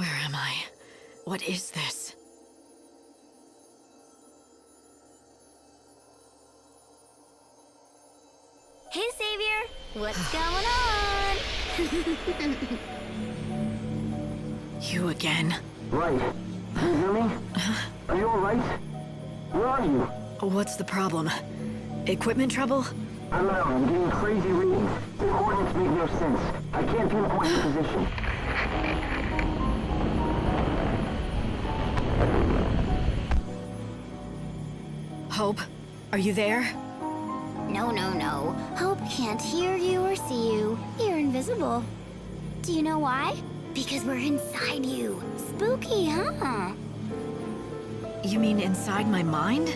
Where am I? What is this? Hey, Savior! What's going on? You again? Right. Can you hear me? Are you alright? Where are you? What's the problem? Equipment trouble? I don't know, I'm getting crazy readings. The coordinates make no sense. I can't pinpoint the position. Hope, are you there? No. Hope can't hear you or see you. You're invisible. Do you know why? Because we're inside you. Spooky, huh? You mean inside my mind?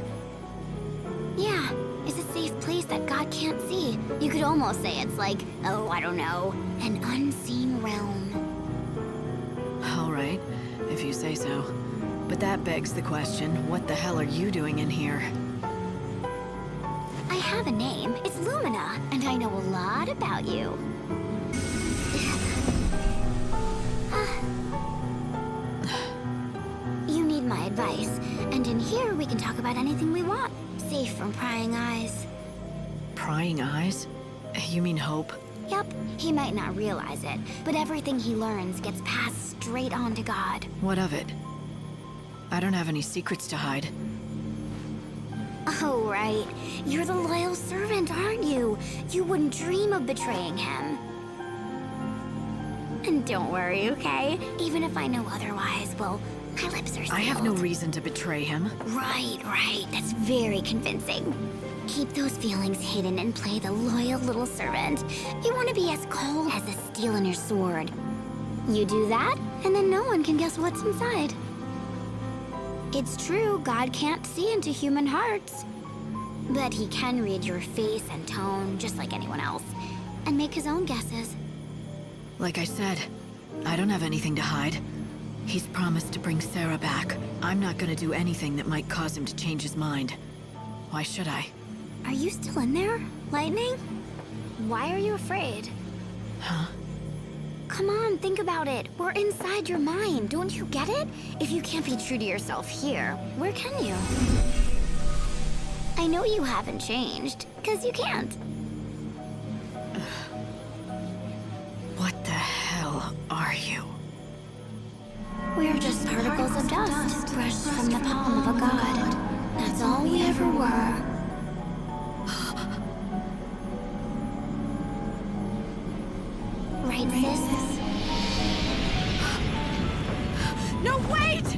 Yeah, it's a safe place that God can't see. You could almost say it's like, oh, I don't know, an unseen realm. All right, if you say so. But that begs the question, what the hell are you doing in here? I have a name. It's Lumina, and I know a lot about you. You need my advice, and in here we can talk about anything we want, safe from prying eyes. Prying eyes? You mean Hope? Yup, he might not realize it, but everything he learns gets passed straight on to God. What of it? I don't have any secrets to hide. Oh, right. You're the loyal servant, aren't you? You wouldn't dream of betraying him. And don't worry, okay? Even if I know otherwise, well, my lips are sealed. I have no reason to betray him. Right. That's very convincing. Keep those feelings hidden and play the loyal little servant. You want to be as cold as the steel in your sword. You do that, and then no one can guess what's inside. It's true, God can't see into human hearts. But he can read your face and tone, just like anyone else, and make his own guesses. Like I said, I don't have anything to hide. He's promised to bring Sarah back. I'm not gonna do anything that might cause him to change his mind. Why should I? Are you still in there, Lightning? Why are you afraid? Huh? Come on, think about it. We're inside your mind, don't you get it? If you can't be true to yourself here, where can you? I know you haven't changed, because you can't. What the hell are you? We're just particles of dust brushed from the palm of a god. That's all we ever were. Right, sis? No, wait!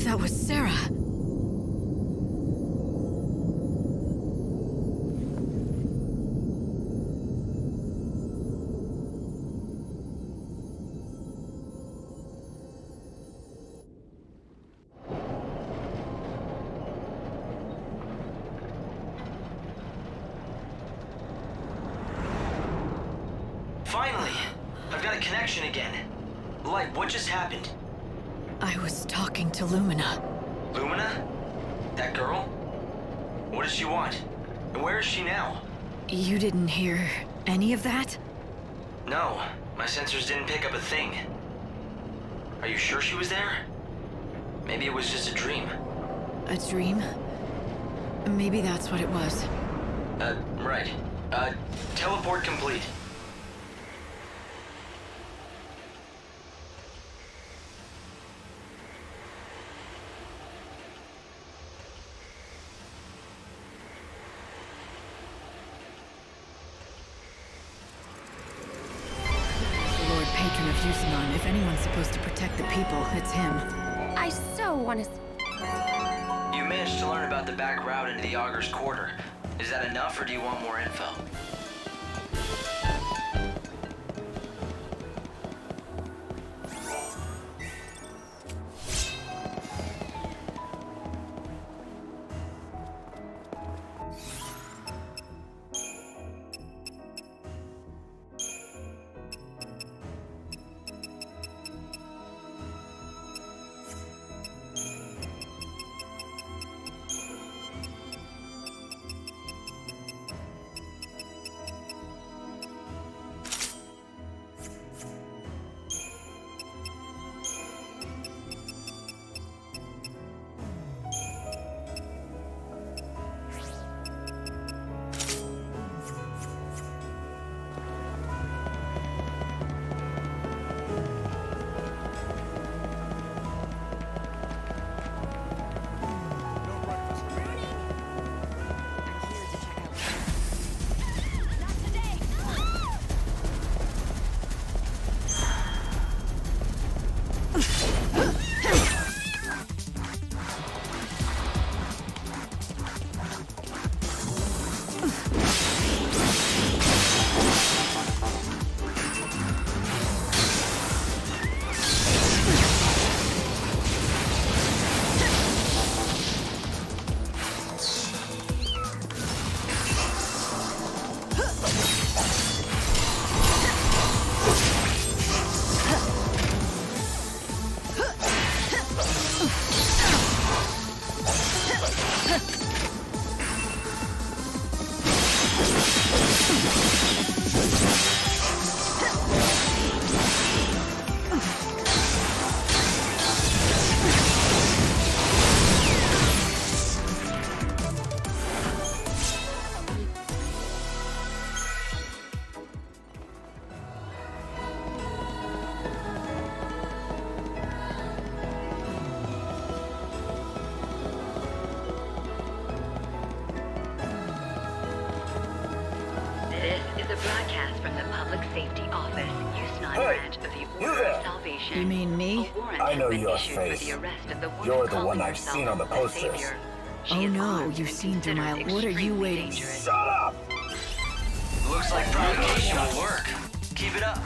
That was Sarah. Finally! I've got a connection again. Light, what just happened? I was talking to Lumina. Lumina? That girl? What does she want? And where is she now? You didn't hear any of that? No, my sensors didn't pick up a thing. Are you sure she was there? Maybe it was just a dream. A dream? Maybe that's what it was. Right. Teleport complete. Patron of Yusanon. If anyone's supposed to protect the people, it's him. I so want to... You managed to learn about the back route into the Augur's Quarter. Is that enough, or do you want more info? Safety Office, Yusnan branch of the Order of Salvation. You mean me? A warrant I know has been your issued face. for the arrest of the woman You're the calling one I've herself seen on the posters. Savior. She Oh is no, armed you've and seen through my... considered What are you extremely waiting? dangerous. Shut up! Looks like provocation will work. Keep it up.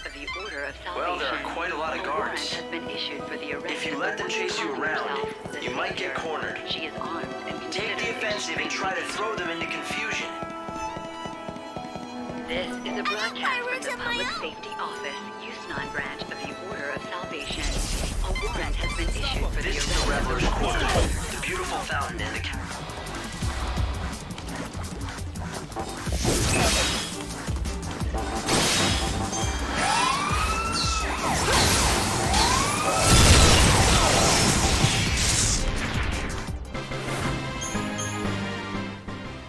Of the Order of Salvation. Well, there are quite a lot of A warrant guards. has been issued for the arrest If you of let the them woman chase you calling around, herself the you might get Savior. cornered. She is armed and Take considered the offensive and try to throw them into confusion. This is a broadcast from Fireworks the of my Public own. Safety Office, Yusnan branch of the Order of Salvation. A warrant has been issued for the This is arrest the of Reveler's the Quarter, woman. the beautiful fountain and the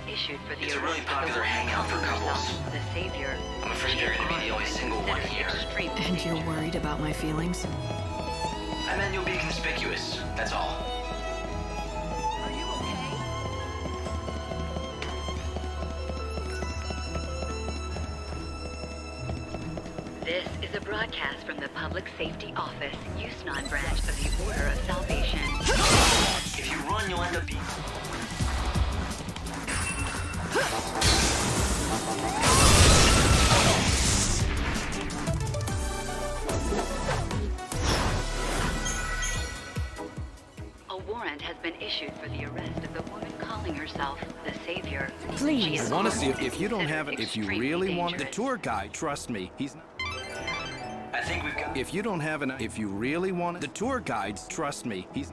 Issued for the It's a arrest really of the popular woman hangout for calling couples. herself the Savior. I'm afraid She you're is gonna be the armed only and single one considered here. extremely And you're dangerous. worried about my feelings? I meant you'll be conspicuous, that's all. Are you okay? This is a broadcast from the Public Safety Office, Yusnan branch of the Order of Salvation. If you run, you'll end up being... A warrant has been issued for the arrest of the woman calling herself the Savior. Please. She is I want to see armed if you don't and have it. If you extremely really want the dangerous. tour guide, trust me, he's. I think we've got... If you don't have an, if you really want the tour guides, trust me, he's.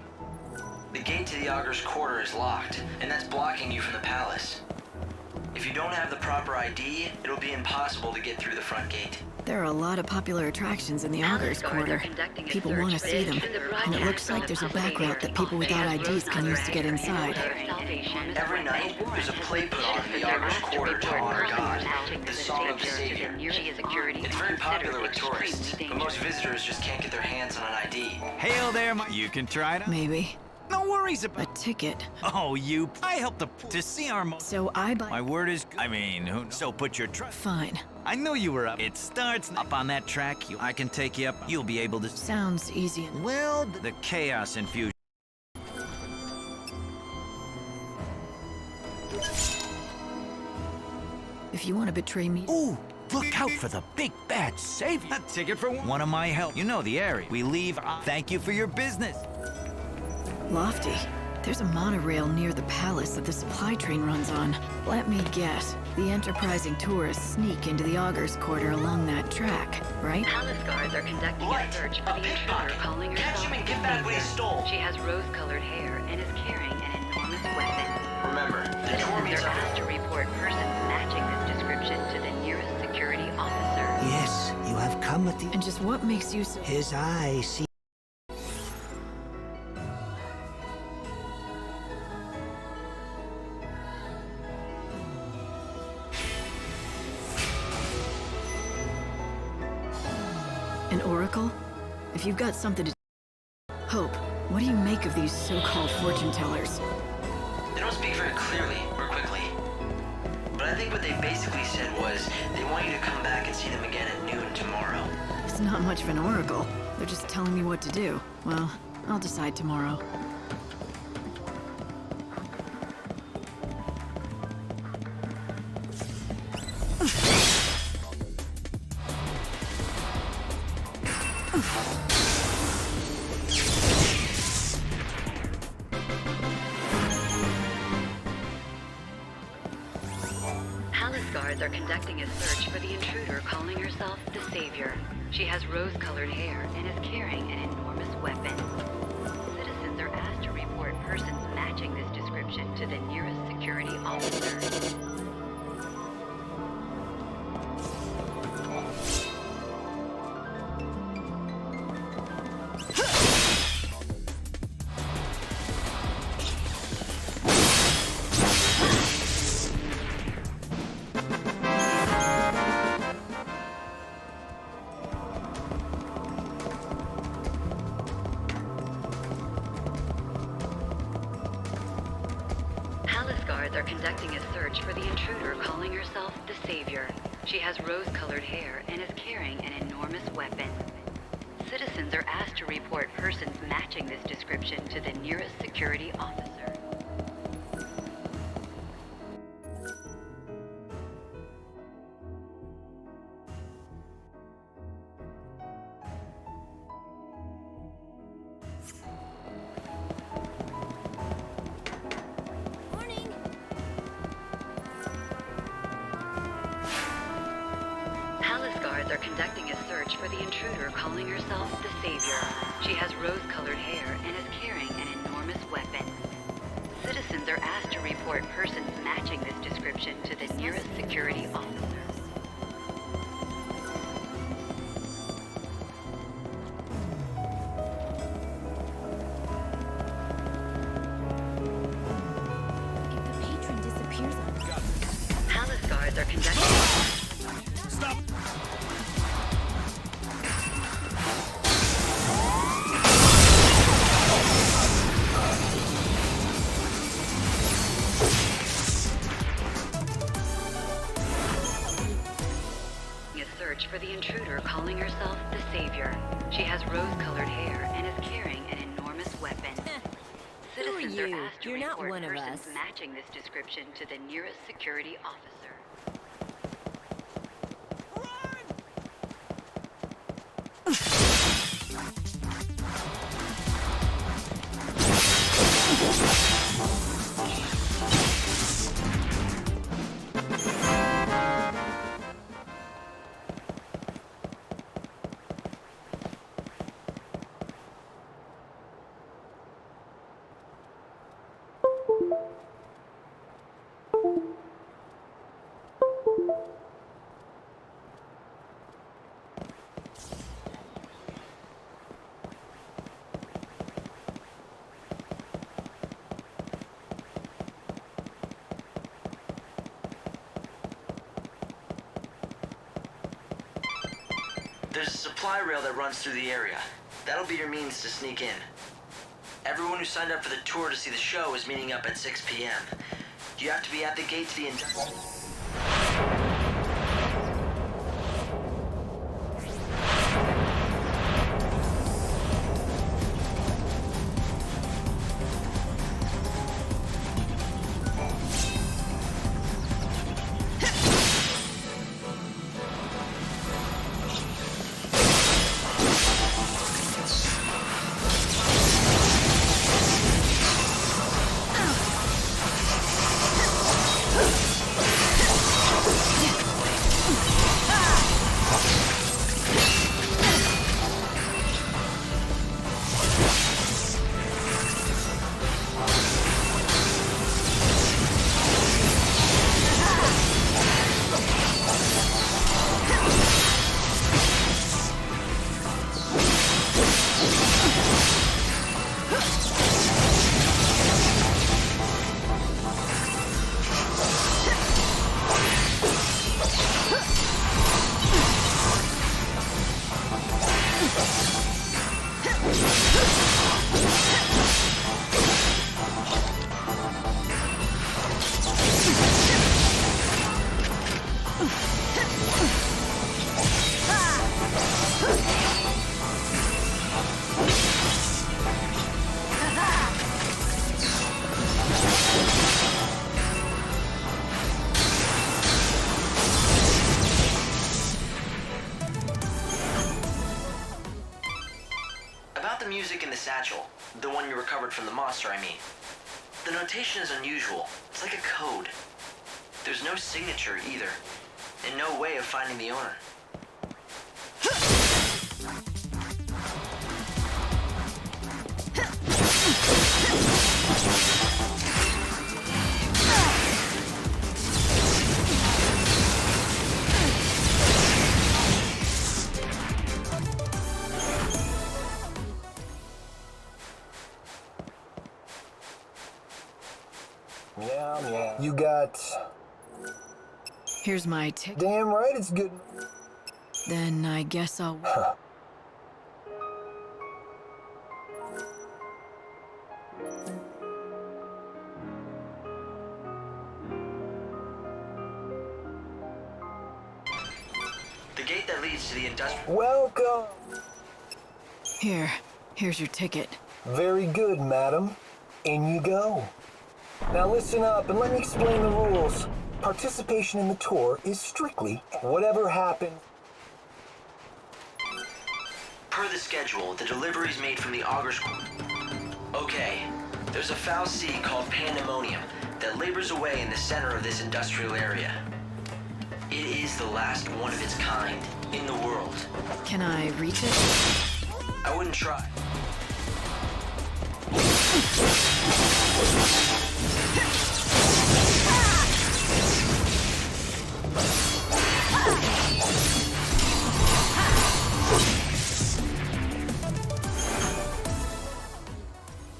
The gate to the Augur's Quarter is locked, and that's blocking you from the palace. If you don't have the proper ID, it'll be impossible to get through the front gate. There are a lot of popular attractions in the Palace Augur's guards are Quarter. conducting a People search want to for see this them, through the and it broadcast looks from like there's a the back public route that people area. without They have IDs can use to get road inside. Every night, there's a play put on in the Augur's Quarter to honor God, the Song of the Savior. It's very popular with tourists, but most visitors just can't get their hands on an ID. Hail there, you can try it. Maybe. No worries A about. ticket. Oh, you. I helped to see our. So I buy... My word is. I mean, who? So put your trust. Fine. I knew you were up. It starts up on that track. I can take you up. You'll be able to. Sounds easy enough. Well, the chaos infusion. If you want to betray me... Ooh, look out for the big bad savior. A ticket for one of my help. You know the area. We leave. Thank you for your business. Lofty. There's a monorail near the palace that the supply train runs on. Let me guess. The enterprising tourists sneak into the Augur's Quarter along that track, right? Palace guards are conducting Right, a search a for the intruder pickpocket. calling Catch herself him and the get back what he Savior. stole. She has rose-colored hair and is carrying an enormous weapon. Remember, the tour Citizens meets are up... asked to report persons matching this description to the nearest security officer. Yes, you have come at the... And just what makes you so... His eye see... An oracle? If you've got something to... Hope, what do you make of these so-called fortune tellers? They don't speak very clearly or quickly. But I think what they basically said was they want you to come back and see them again at noon tomorrow. It's not much of an oracle. They're just telling me what to do. Well, I'll decide tomorrow. Palace guards are conducting a search for the intruder calling herself the Savior. She has rose-colored hair and is carrying an enormous weapon. Citizens are asked to report persons matching this description to the nearest security officer. conducting a search for the intruder calling herself the Savior. She has rose-colored hair and is carrying an enormous weapon. Citizens are asked to report persons matching this description to the nearest security officer. Are conducting a search for the intruder calling herself the Savior. She has rose-colored hair and is carrying an enormous weapon. Citizens are asked to report persons matching this description to the nearest security officer. If the patron disappears on Palace guards are conducting... Stop! For the intruder calling herself the Savior. She has rose-colored hair and is carrying an enormous weapon. Citizens are asked to report persons matching this description to the nearest security officer. There's a supply rail that runs through the area. That'll be your means to sneak in. Everyone who signed up for the tour to see the show is meeting up at 6 p.m. You have to be at the gate to the industrial... Music in the satchel. The one you recovered from the monster, I mean. The notation is unusual. It's like a code. There's no signature either, and no way of finding the owner. Yeah. You got... Here's my ticket. Damn right it's good. Then I guess I'll... gate that leads to the industrial... Welcome. Here's your ticket. Very good, madam. In you go. Now listen up and let me explain the rules. Participation in the tour is strictly whatever happens. Per the schedule, the delivery's made from the Augur's... Okay, there's a foul sea called Pandemonium that labors away in the center of this industrial area. It is the last one of its kind in the world. Can I reach it? I wouldn't try.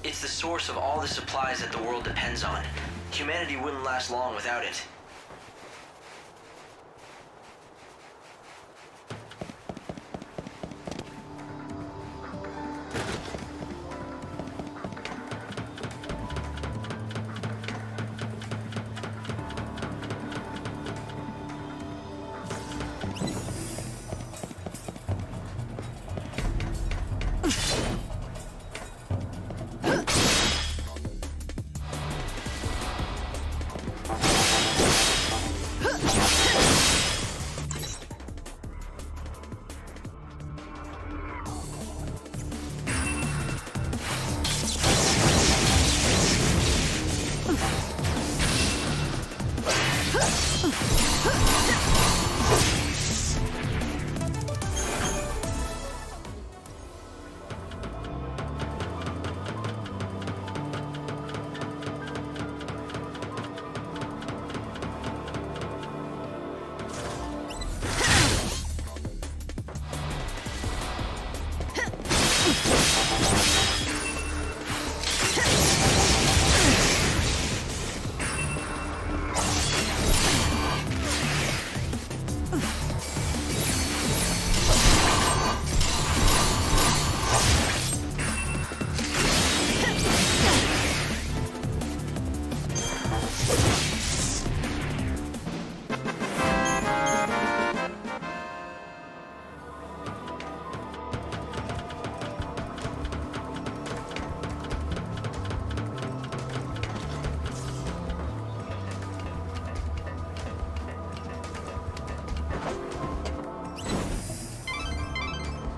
It's the source of all the supplies that the world depends on. Humanity wouldn't last long without it.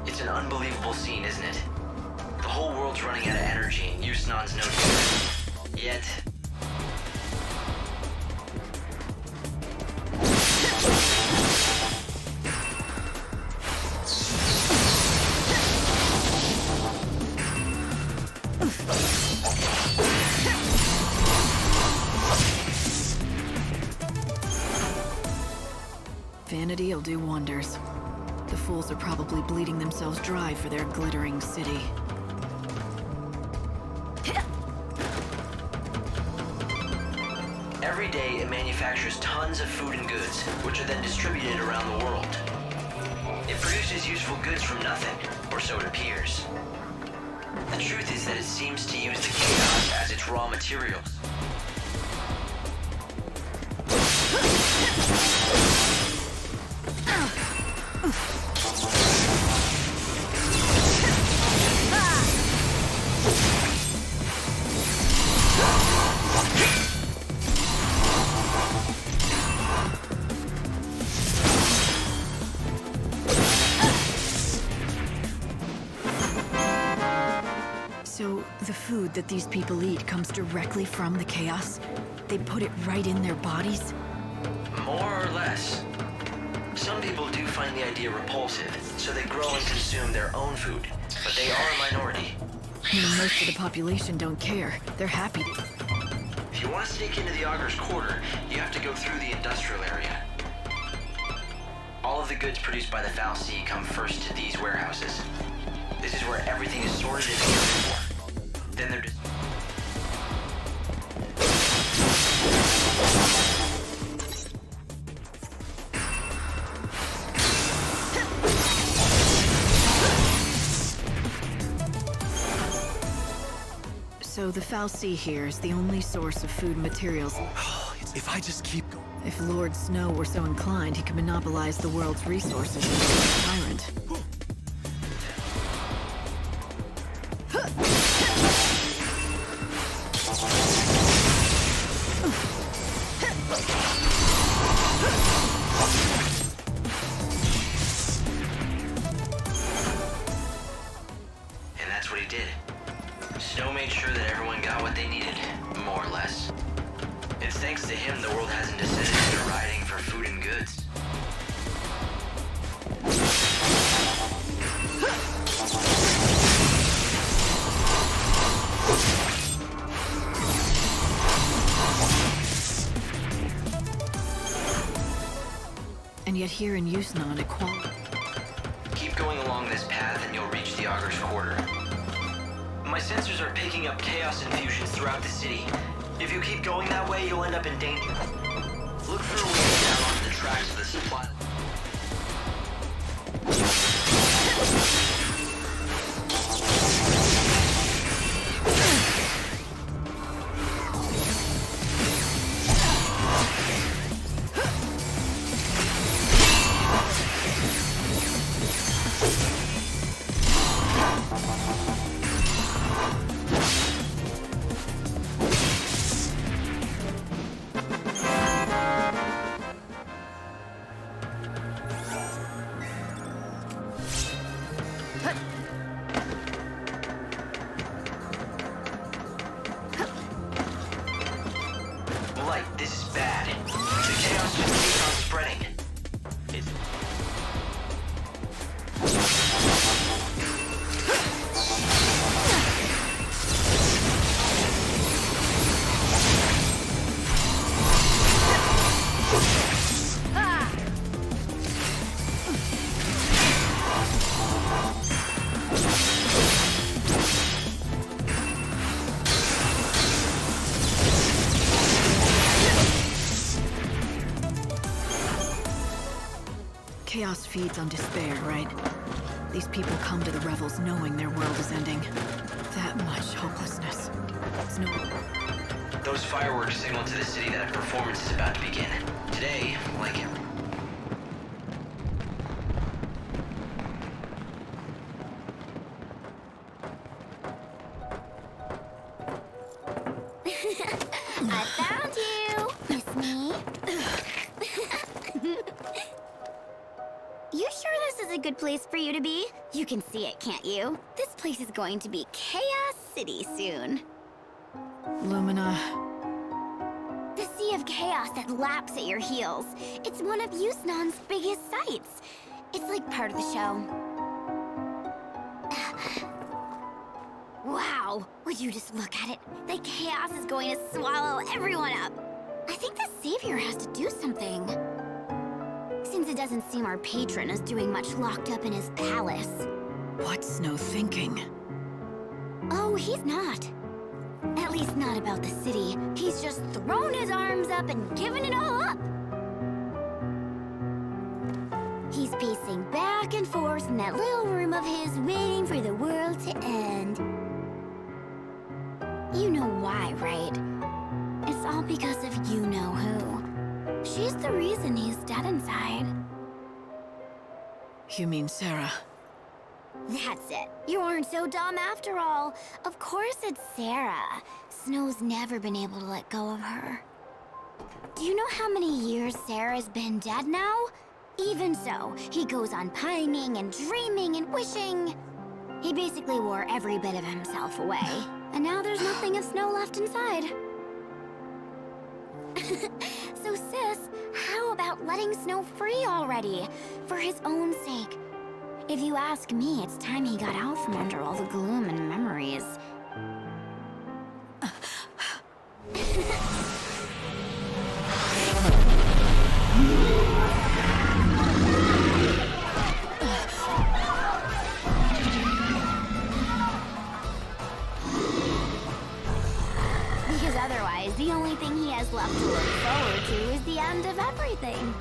It's an unbelievable scene, isn't it? The whole world's running out of energy and Yusnan's no different. Yet... Vanity'll do wonders. The fools are probably bleeding themselves dry for their glittering city. Every day it manufactures tons of food and goods, which are then distributed around the world. It produces useful goods from nothing, or so it appears. The truth is that it seems to use the chaos as its raw materials. So, the food that these people eat comes directly from the chaos? They put it right in their bodies? More or less. Some people do find the idea repulsive, so they grow and consume their own food, but they are a minority. Most of the population don't care. They're happy to... If you want to sneak into the Augur's Quarter, you have to go through the industrial area. All of the goods produced by the Foul Sea come first to these warehouses. This is where everything is sorted and accounted for. Then they're just... So the Foul Sea here is the only source of food materials. If I just keep going. If Lord Snow were so inclined, he could monopolize the world's resources and become a tyrant. And that's what he did. Snow made sure that everyone got what they needed, more or less. It's thanks to him the world hasn't descended into rioting for food and goods. And yet here in Yusnan, equality. Keep going along this path and you'll reach the Augur's Quarter. My sensors are picking up chaos infusions throughout the city. If you keep going that way, you'll end up in danger. Look for a way down onto the tracks of the supply. This is bad. The chaos just keeps on spreading. Chaos feeds on despair, right? These people come to the revels knowing their world is ending. That much hopelessness. It's no... Those fireworks signal to the city that a performance is about to begin. Today, like it. I found you! Miss me? You sure this is a good place for you to be? You can see it, can't you? This place is going to be Chaos City soon. Lumina... The Sea of Chaos that laps at your heels. It's one of Yusnan's biggest sights. It's like part of the show. Wow, would you just look at it? The chaos is going to swallow everyone up. I think the Savior has to do something. Since it doesn't seem our patron is doing much locked up in his palace. What's Snow thinking? Oh, he's not. At least not about the city. He's just thrown his arms up and given it all up. He's pacing back and forth in that little room of his, waiting for the world to end. You know why, right? It's all because of you-know-who. She's the reason he's dead inside. You mean Sarah? That's it. You aren't so dumb after all. Of course it's Sarah. Snow's never been able to let go of her. Do you know how many years Sarah's been dead now? Even so, he goes on pining and dreaming and wishing. He basically wore every bit of himself away. And now there's nothing of Snow left inside. So sis, how about letting Snow free already? For his own sake. If you ask me, it's time he got out from under all the gloom and memories. Because otherwise, the only thing he has left to look forward to is the end of everything.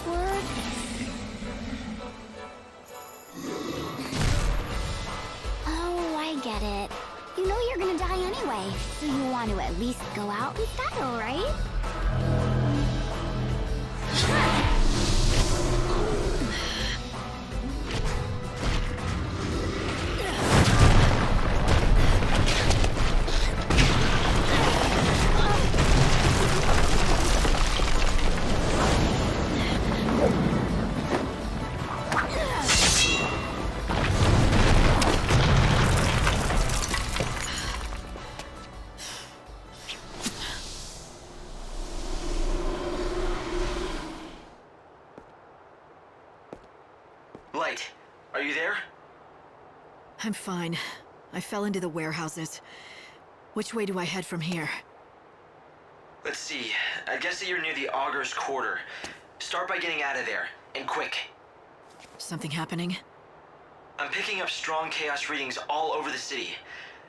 password? Oh, I get it. You know you're gonna die anyway, so you want to at least go out in style, right? Light, are you there? I'm fine. I fell into the warehouses. Which way do I head from here? Let's see. I guess that you're near the Augur's Quarter. Start by getting out of there, and quick. Something happening? I'm picking up strong chaos readings all over the city.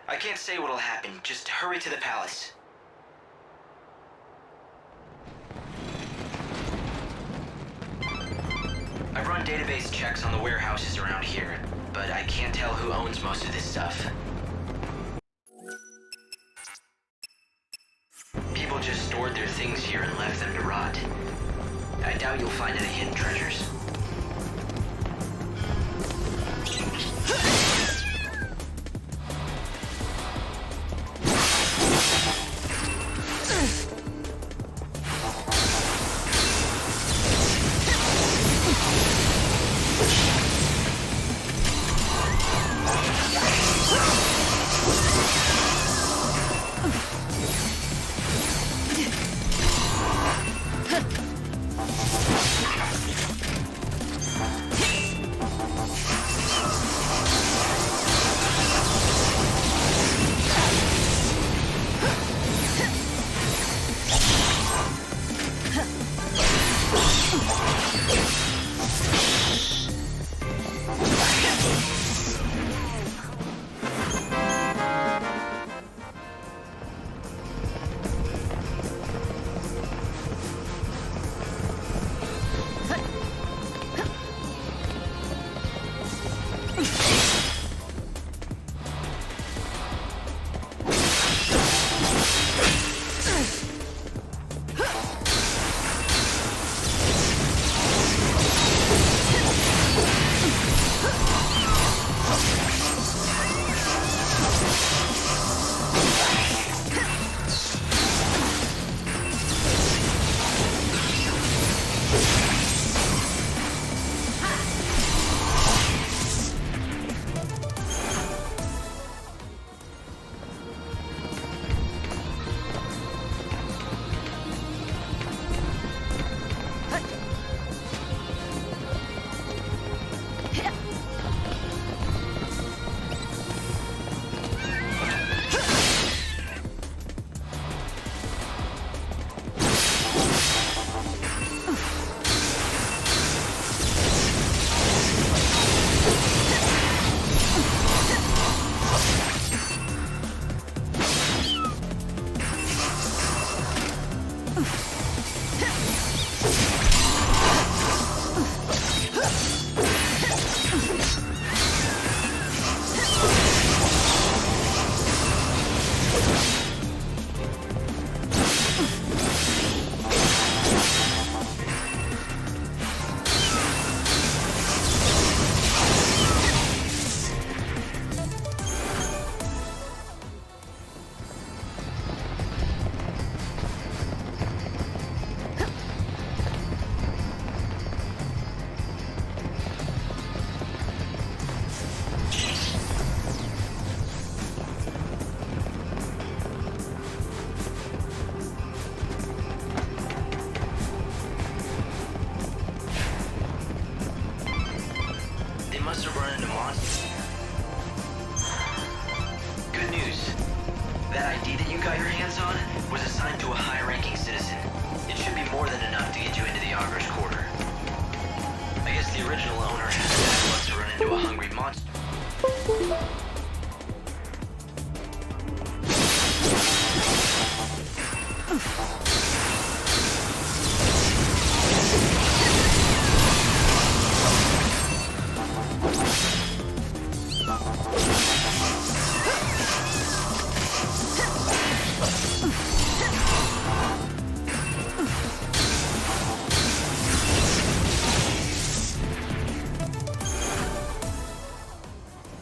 I can't say what'll happen. Just hurry to the palace. I've run database checks on the warehouses around here, but I can't tell who owns most of this stuff. People just stored their things here and left them to rot. I doubt you'll find any hidden treasures.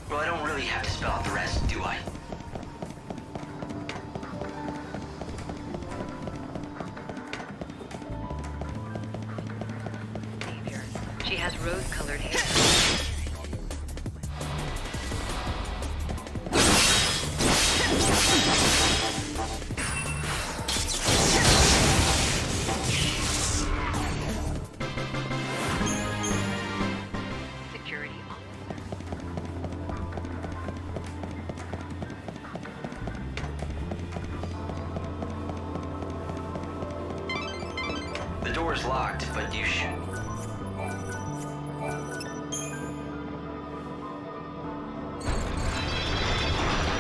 Well, I don't really have to spell out the rest, do I? Savior. She has rose-colored hair. Security officer. The door is locked, but you should...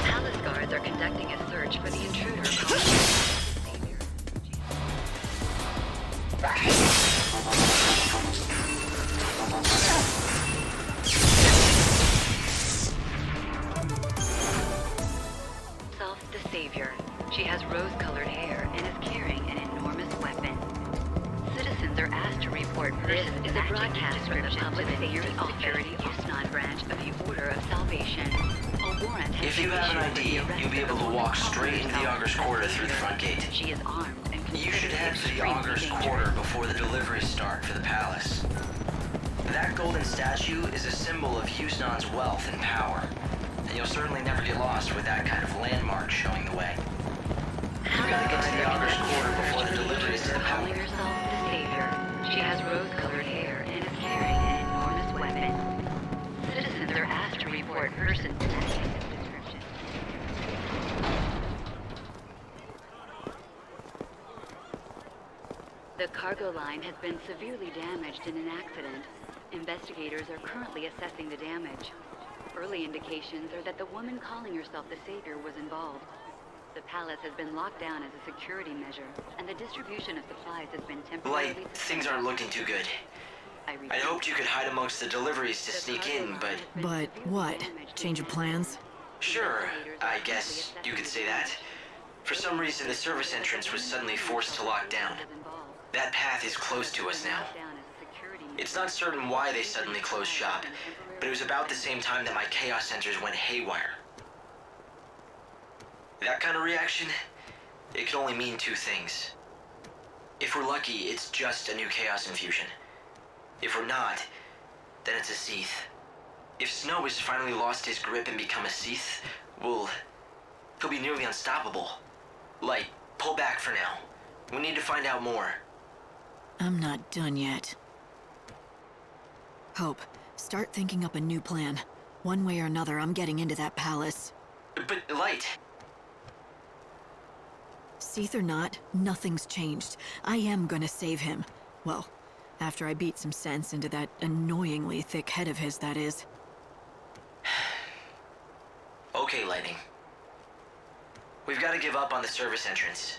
Palace guards are conducting a search for the intruder calling Savior. Self the Savior. She has rose-colored hair and is carrying an enormous weapon. Citizens are asked to report this is a broadcast from the Public Safety Security XIII branch of the Order of Salvation. A warrant has If you been have an issued for the ID, arrest you'll be of able the to woman walk calling straight into the herself Augur's the Quarter through the Savior. front gate. She is armed and You should considered head for the extremely Augur's dangerous. Quarter before the deliveries start for the palace. That golden statue is a symbol of Houston's wealth and power, and you'll certainly never get lost with that kind of landmark showing the way. You've got to get to the Augur's Quarter before the deliveries to the Calling palace. herself the Savior. She has rose-colored hair and is carrying an enormous weapon. Citizens are asked to report person matching this description. The cargo line has been severely damaged in an accident. Investigators are currently assessing the damage. Early indications are that the woman calling herself the Savior was involved. The palace has been locked down as a security measure, and the distribution of supplies has been temporarily Light, things aren't looking too good. I I'd hoped you could hide amongst the deliveries to sneak in, but... But what? Change of plans? Sure, I guess you could say that. For some reason, the service entrance was suddenly forced to lock down. That path is closed to us now. It's not certain why they suddenly closed shop, but it was about the same time that my chaos sensors went haywire. That kind of reaction, it can only mean two things. If we're lucky, it's just a new chaos infusion. If we're not, then it's a Seath. If Snow has finally lost his grip and become a Seath, he'll be nearly unstoppable. Light, pull back for now. We need to find out more. I'm not done yet. Hope, start thinking up a new plan. One way or another, I'm getting into that palace. But Light... Seath or not, nothing's changed. I am gonna save him. Well, after I beat some sense into that annoyingly thick head of his, that is. Okay, Lightning. We've got to give up on the service entrance.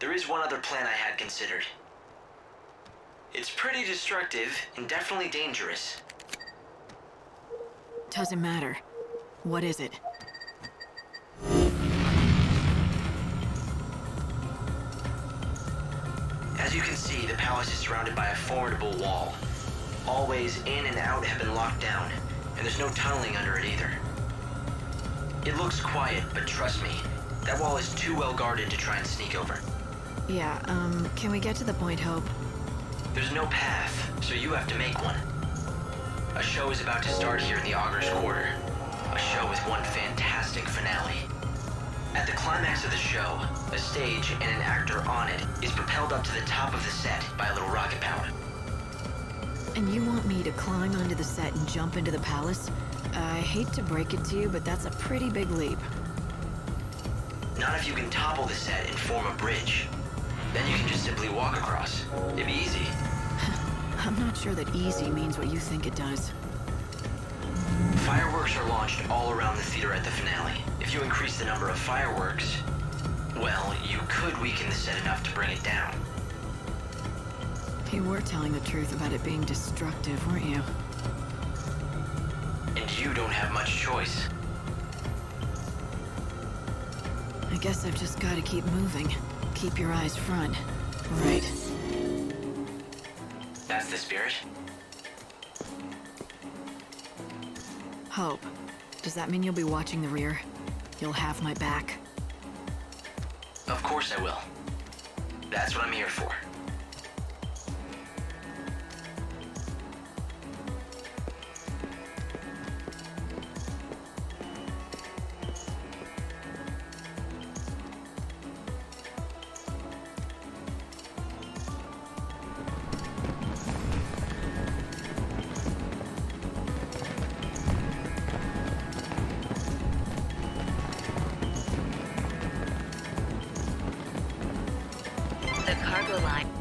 There is one other plan I had considered. It's pretty destructive and definitely dangerous. Doesn't matter. What is it? As you can see, the palace is surrounded by a formidable wall. All ways in and out have been locked down, and there's no tunneling under it either. It looks quiet, but trust me, that wall is too well guarded to try and sneak over. Yeah, can we get to the point, Hope? There's no path, so you have to make one. A show is about to start here in the Augur's Quarter. A show with one fantastic finale. At the climax of the show, a stage and an actor on it is propelled up to the top of the set by a little rocket power. And you want me to climb onto the set and jump into the palace? I hate to break it to you, but that's a pretty big leap. Not if you can topple the set and form a bridge. Then you can just simply walk across. It'd be easy. I'm not sure that easy means what you think it does. Fireworks are launched all around the theater at the finale. If you increase the number of fireworks, well, you could weaken the set enough to bring it down. You were telling the truth about it being destructive, weren't you? And did You don't have much choice. I guess I've just got to keep moving. Keep your eyes front. Right. That's the spirit? Hope. Does that mean you'll be watching the rear? You'll have my back. Of course I will. That's what I'm here for. The cargo line.